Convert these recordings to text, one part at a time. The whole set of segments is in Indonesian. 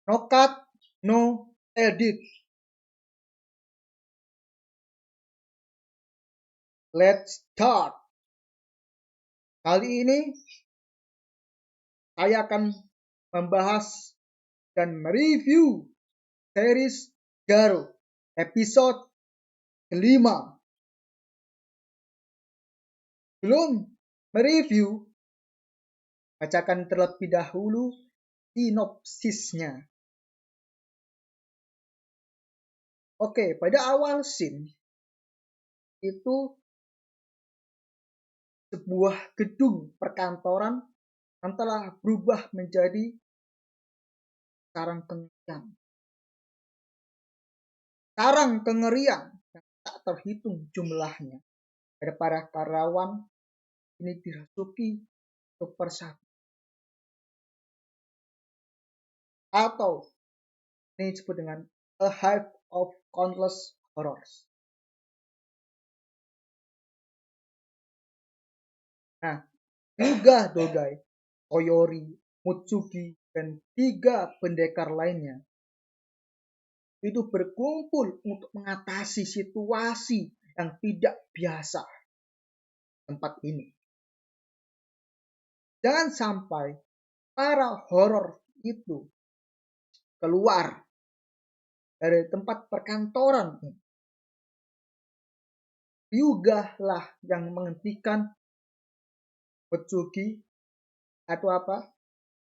No cut, no edit. Let's start. Kali ini saya akan membahas dan mereview series Garo episode kelima. Belum mereview, bacakan terlebih dahulu sinopsisnya. Oke, pada awal scene itu sebuah gedung perkantoran yang telah berubah menjadi sarang kengerian. Sarang kengerian yang tak terhitung jumlahnya. Ada para karyawan ini dirasuki satu persatu. Atau ini disebut dengan a hive of countless horrors. Nah, Hyuga Dogai, Koyori, Mutsuki, dan 3 pendekar lainnya itu berkumpul untuk mengatasi situasi yang tidak biasa tempat ini. Jangan sampai para horor itu keluar dari tempat perkantoran. Hyuga lah yang menghentikan Mutsuki atau apa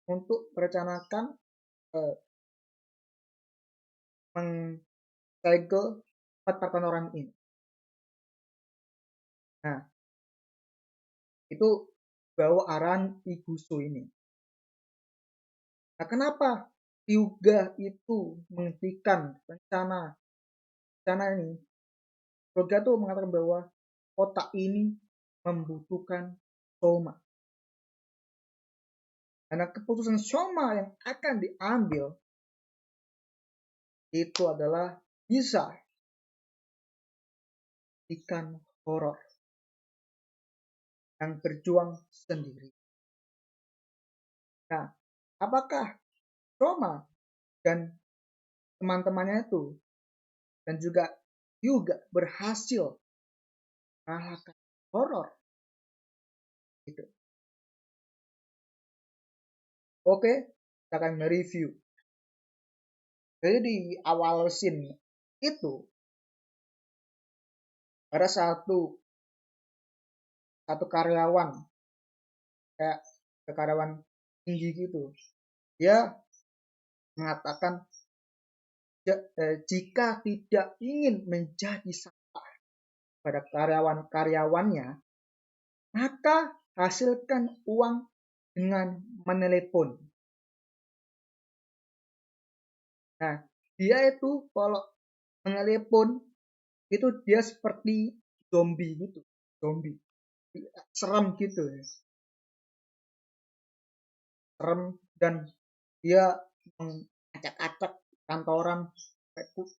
untuk merencanakan mengsegel tempat perkantoran ini. Nah, itu bawa arahan Igusu ini. Nah, kenapa Hyuga itu menghentikan rencana ini? Hyuga tuh mengatakan bahwa kota ini membutuhkan Soma. Karena keputusan Soma yang akan diambil itu adalah bisa ikan horor yang berjuang sendiri. Nah, apakah Soma dan teman-temannya itu dan juga berhasil mengalahkan horor gitu? Oke, kita akan mereview. Jadi di awal scene itu ada satu karyawan, kayak karyawan tinggi gitu. Dia mengatakan jika tidak ingin menjadi sampah pada karyawan-karyawannya, maka hasilkan uang dengan menelepon. Nah, dia itu kalau menelepon itu dia seperti zombie gitu, serem gitu, serem, dan dia mengacak-acak kantoran,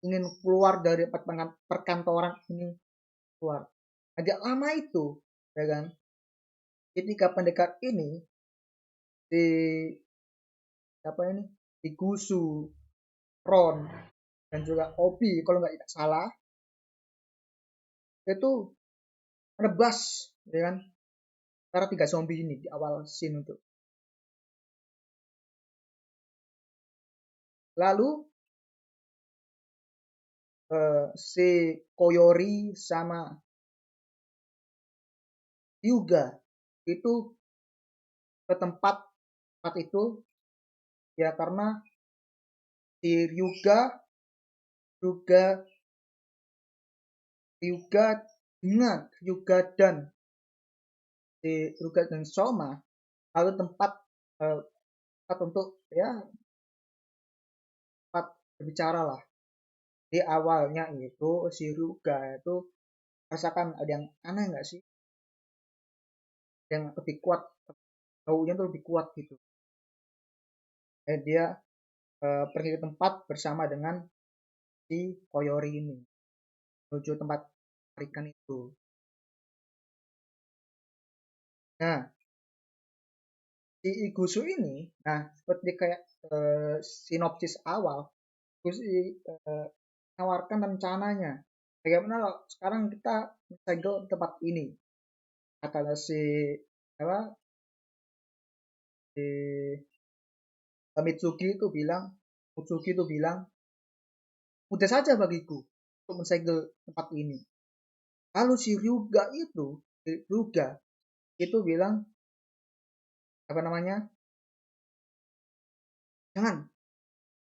ingin keluar dari perkantoran ini, keluar. Agak lama itu, ya kan? Ketika pendekar ini di Igusu, Ron, dan juga Obi kalau nggak salah, itu rebas, ya kan? Karena 3 zombie ini di awal scene itu. Lalu si Koyori sama Hyuga itu ke tempat itu ya karena si Hyuga dan si Hyuga dan Soma lalu tempat untuk ya tempat berbicara lah. Di awalnya itu si Hyuga itu rasakan ada yang aneh nggak sih, yang lebih kuat, baunya tuh lebih kuat gitu. Dia pergi ke tempat bersama dengan si Koyori ini menuju tempat ikan itu. Nah, si Igusu ini, seperti kayak sinopsis awal itu sih menawarkan rencananya bagaimana kalau sekarang kita segel tempat ini kata si apa si Mitsuki itu bilang mudah saja bagiku untuk mensegel tempat ini. Lalu si Ryuga itu bilang apa namanya? Jangan,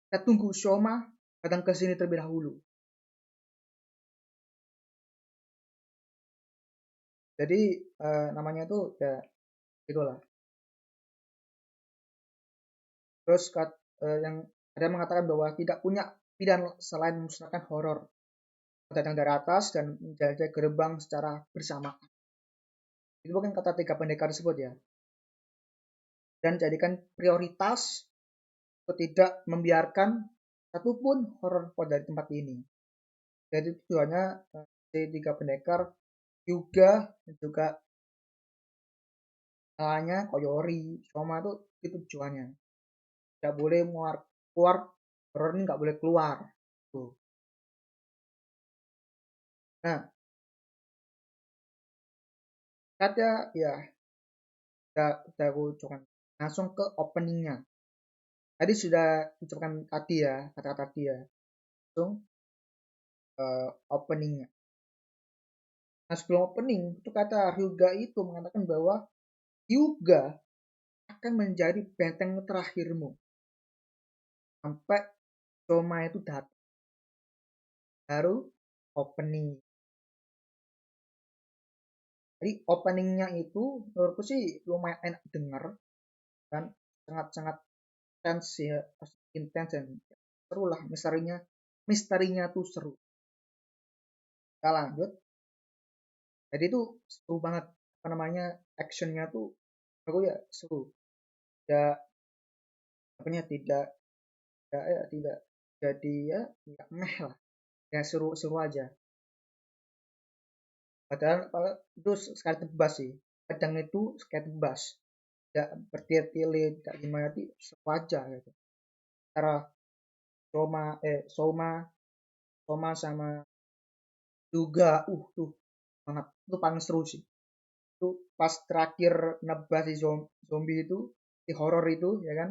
kita tunggu Shoma datang ke sini terlebih dahulu. Jadi namanya itu ya itulah. Terus yang ada yang mengatakan bahwa tidak punya pilihan selain memusnahkan horor datang dari atas dan menjaga gerbang secara bersama. Itu bukan kata tiga pendekar tersebut ya. Dan jadikan prioritas untuk tidak membiarkan satupun horor pada tempat ini. Jadi tujuannya si tiga pendekar juga dan juga salahnya Koyori, Soma itu tujuannya. Tidak boleh keluar horor ini nggak boleh keluar. Tuh. Nah, kata ya udah aku ucapkan langsung ke openingnya. Tadi sudah ucapkan tadi ya kata-kata tadi ya. Langsung openingnya. Nah sebelum opening itu kata Ryuga itu mengatakan bahwa Hyuga akan menjadi benteng terakhirmu sampai Soma itu datang baru opening. Jadi openingnya itu menurutku sih lumayan enak denger dan sangat-sangat intens ya, intens dan seru lah misterinya tuh seru. Kita lanjut. Jadi itu seru banget apa namanya actionnya tuh aku ya seru. Tidak apanya tidak jadi ya tidak meh lah ya seru-seru aja padahal itu sekali tebas sih kadang itu sekali tebas tidak bertele-tele tidak gimana sih seru aja gitu cara Soma Soma Soma sama juga tuh banget itu paling seru sih itu pas terakhir nebas si zombie itu si horor itu ya kan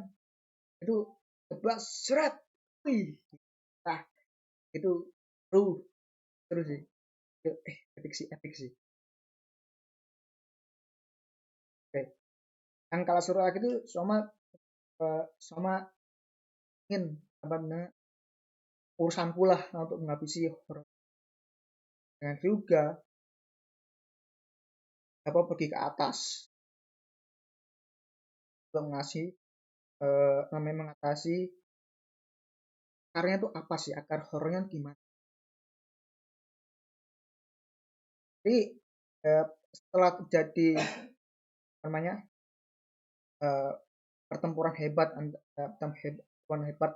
itu tebas seret wih nah itu seru seru sih epic sih oke yang kalah seru lagi tuh Soma ingin apa namanya urusan pula untuk menghabisi horor dengan juga apa pergi ke atas untuk mengasih namanya mengatasi akarnya tuh apa sih akar horornya gimana jadi setelah terjadi namanya eh, pertempuran hebat pertempuran hebat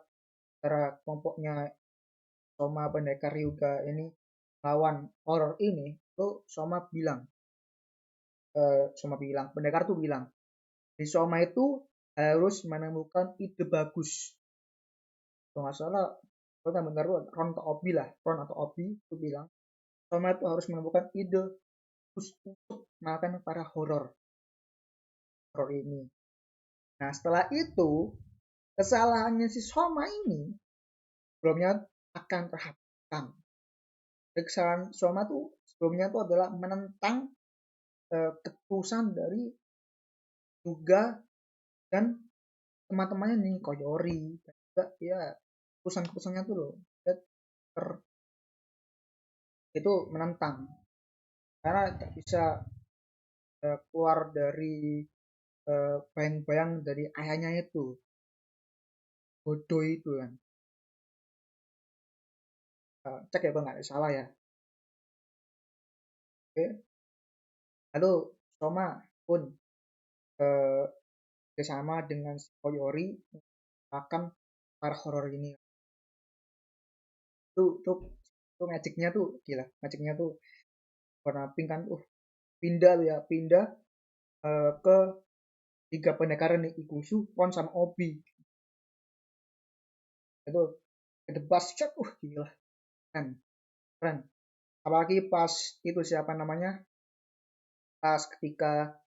antara kelompoknya Soma Pendekar Ryuga ini lawan horor ini tuh Soma bilang pendekar tuh bilang di Soma itu harus menemukan ide bagus kalau nggak salah kalau benar Ron atau Obi lah Ron atau Obi itu bilang Soma itu harus menemukan ide khusus untuk melakukan para horor ini. Nah setelah itu kesalahannya si Soma ini sebelumnya akan terhapuskan. Kesalahan Soma tuh sebelumnya itu adalah menentang ketulusan dari Yuga dan teman-temannya nih Koyori dan juga ya keputusan-keputusannya tuh loh ter, itu menentang karena tidak bisa keluar dari bayang-bayang dari ayahnya itu bodoh itu kan cek ya kalau nggak salah ya oke lalu Soma pun eh, bersama dengan Koyori akan para horor ini tuh magicnya tuh gila magicnya tuh warna pink kan pindah ke tiga pendekar nih Ikusu, Pon sama Obi itu kedebas cek gila keren keren apalagi pas itu siapa namanya pas ketika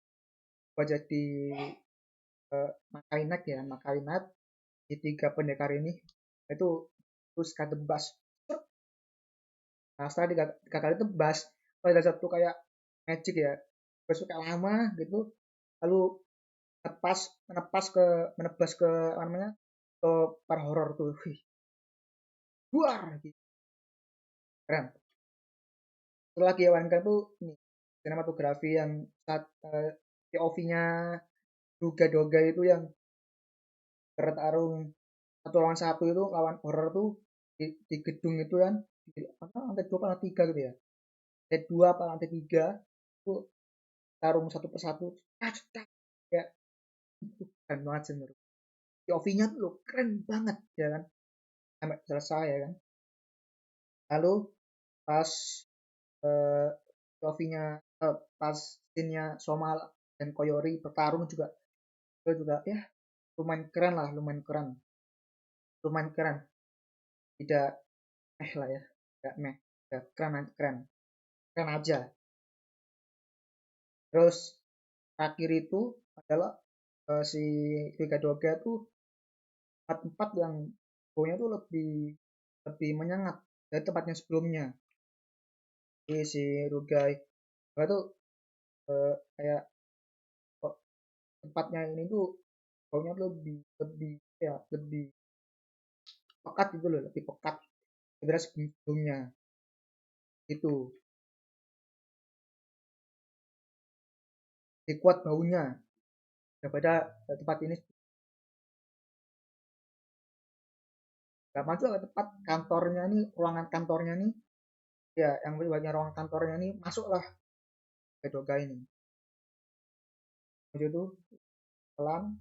gua jadi Makainak ya Makainak di tiga pendekar ini itu terus kadebas nah setelah tiga kali tebas ada satu kayak magic ya besok kayak lama gitu lalu lepas menepas ke menebas ke apa namanya ke para horor tuh wih buar gitu keren setelah Giawanka tuh ini sinematografi yang saat POV-nya Duga Doga itu yang bertarung satu lawan satu itu lawan horor tuh di gedung itu kan di apa lantai dua apa lantai tiga gitu ya lantai dua apa lantai tiga itu tarung satu persatu kayak itu keren banget sih menurut POV-nya tuh loh, keren banget ya kan sampai selesai ya kan lalu pas eh, POV-nya pas scene-nya Somal dan Koyori bertarung juga itu juga ya lumayan keren lah lumayan keren tidak lah ya tidak tidak keren keren keren aja terus terakhir itu adalah si Liga Doga tuh tempat yang baunya tuh lebih lebih menyengat dari tempatnya sebelumnya di si Rugai itu kayak kok tempatnya ini tuh baunya tuh lebih lebih ya lebih pekat gitu loh lebih pekat daripada sebelumnya itu lebih kuat baunya daripada tempat ini gak maju ke tempat kantornya nih ruangan kantornya nih ya yang banyak ruangan kantornya nih masuklah ke Doga ini menuju tuh pelan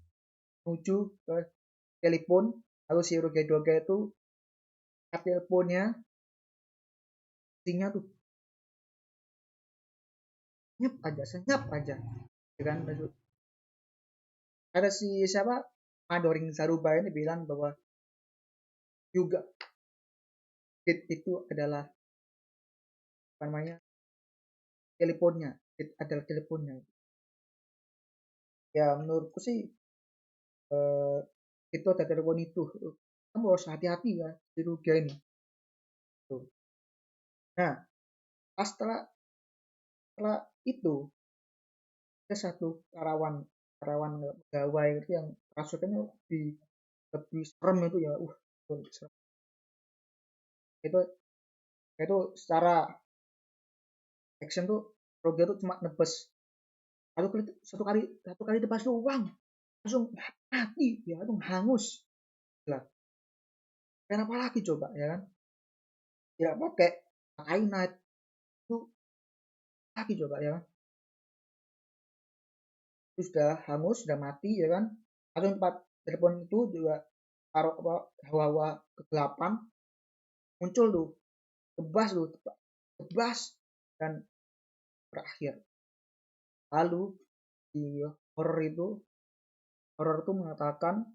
menuju ke telepon lalu si Ruge Doga itu ke teleponnya sinyal tuh senyap aja ya kan ada si siapa Madoring Saruba ini bilang bahwa juga itu adalah apa namanya teleponnya adalah teleponnya ya menurutku sih eh, itu ada telepon itu kamu harus hati-hati ya di Ruga ini tuh. Nah setelah setelah itu ada satu karyawan karyawan pegawai itu yang rasukannya lebih lebih serem itu ya serem. itu itu secara action tuh Roger tuh cuma nebes satu kali tebas doang langsung mati ya langsung hangus lah kenapa lagi coba ya kan ya pakai kainat itu lagi coba ya kan itu sudah hangus sudah mati ya kan langsung tempat telepon itu juga taruh hawa-hawa kegelapan muncul tuh tebas tuh tebas dan berakhir lalu di horor itu mengatakan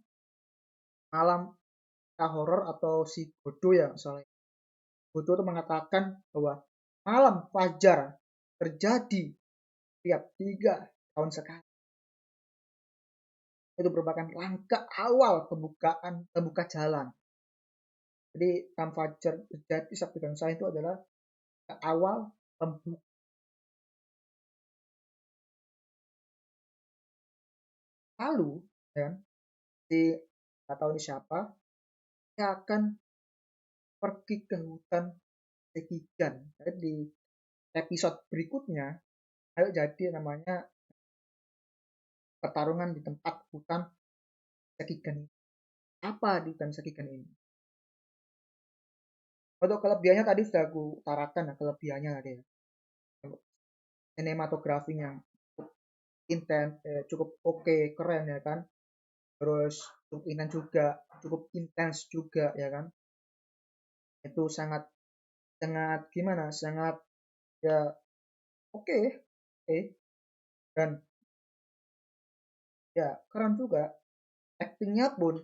malam horor atau si bodoh ya misalnya bodoh itu mengatakan bahwa malam fajar terjadi tiap 3 tahun sekali itu merupakan langkah awal pembuka jalan jadi malam fajar terjadi sabtu dan saya itu adalah awal pembuka lalu ya, di nggak tahu ini siapa dia akan pergi ke hutan Sekigan jadi di episode berikutnya ayo jadi namanya pertarungan di tempat hutan Sekigan ini. Apa di hutan Sekigan ini? Untuk kelebihannya tadi sudah aku utarakan ya kelebihannya tadi ya. Sinematografinya intens, cukup oke, keren ya kan. Terus cukup intens juga ya kan. Itu sangat sangat gimana? Sangat ya oke, oke. Dan ya keren juga. Actingnya pun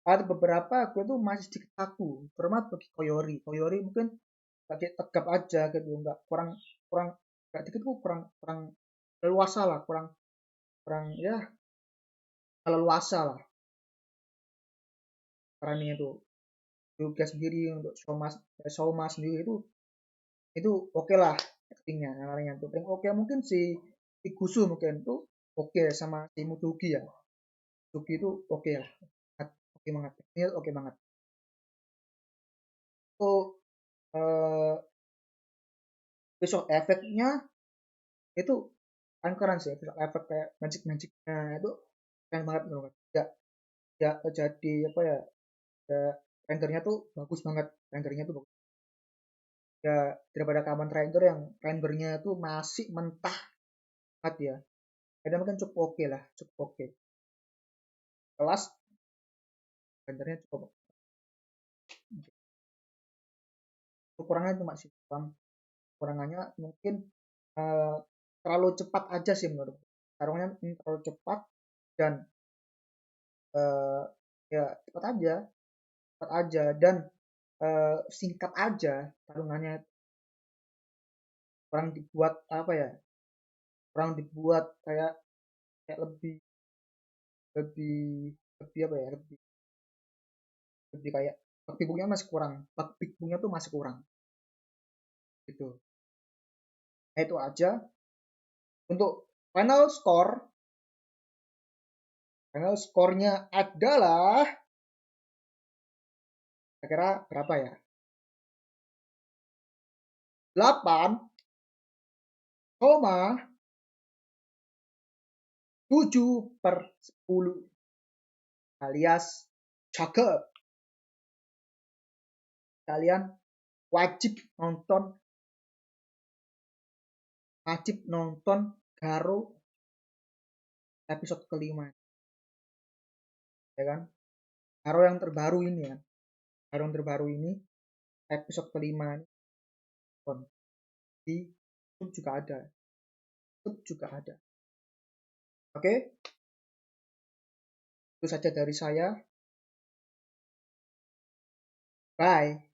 ada beberapa aku tuh masih sedikit kaku, terutama bagi Koyori. Koyori mungkin lagi tegap aja gitu, nggak kurang kurang nggak dikit tuh kurang kurang leluasa lah, kurang kurang ya leluasa lah perannya itu. Juga sendiri untuk Soma sendiri itu oke lah actingnya namanya tuh. Yang oke mungkin si Igusu mungkin tuh oke sama si Mutugi ya. Mutugi itu oke lah, oke banget. Ini oke banget. Oh, visual efeknya itu keren sih, visual efek kayak magic-magicnya itu keren banget menurut aku. Ya, ya jadi apa ya, ya rendernya tuh bagus banget, rendernya tuh bagus. Ya daripada Kamen Rider yang rendernya tuh masih mentah banget ya. Kadang mungkin cukup oke lah, cukup oke. Kelas rendernya cukup. Kekurangannya cuma sih, kurangannya mungkin eh, terlalu cepat aja sih menurut. Tarungnya terlalu cepat dan eh, ya cepat aja dan singkat aja tarungannya, kurang dibuat apa ya, kurang dibuat kayak kayak lebih lebih lebih apa ya, lebih lebih kayak bug masih kurang, bug tuh masih kurang gitu. Nah, itu aja untuk final skornya adalah kira-kira berapa ya, 8,7/10 alias cakep. Kalian wajib nonton, wajib nonton Garo episode kelima ya kan. Garo yang terbaru ini ya, Garo yang terbaru ini episode kelima ini di YouTube juga ada, oke. Itu saja dari saya, bye.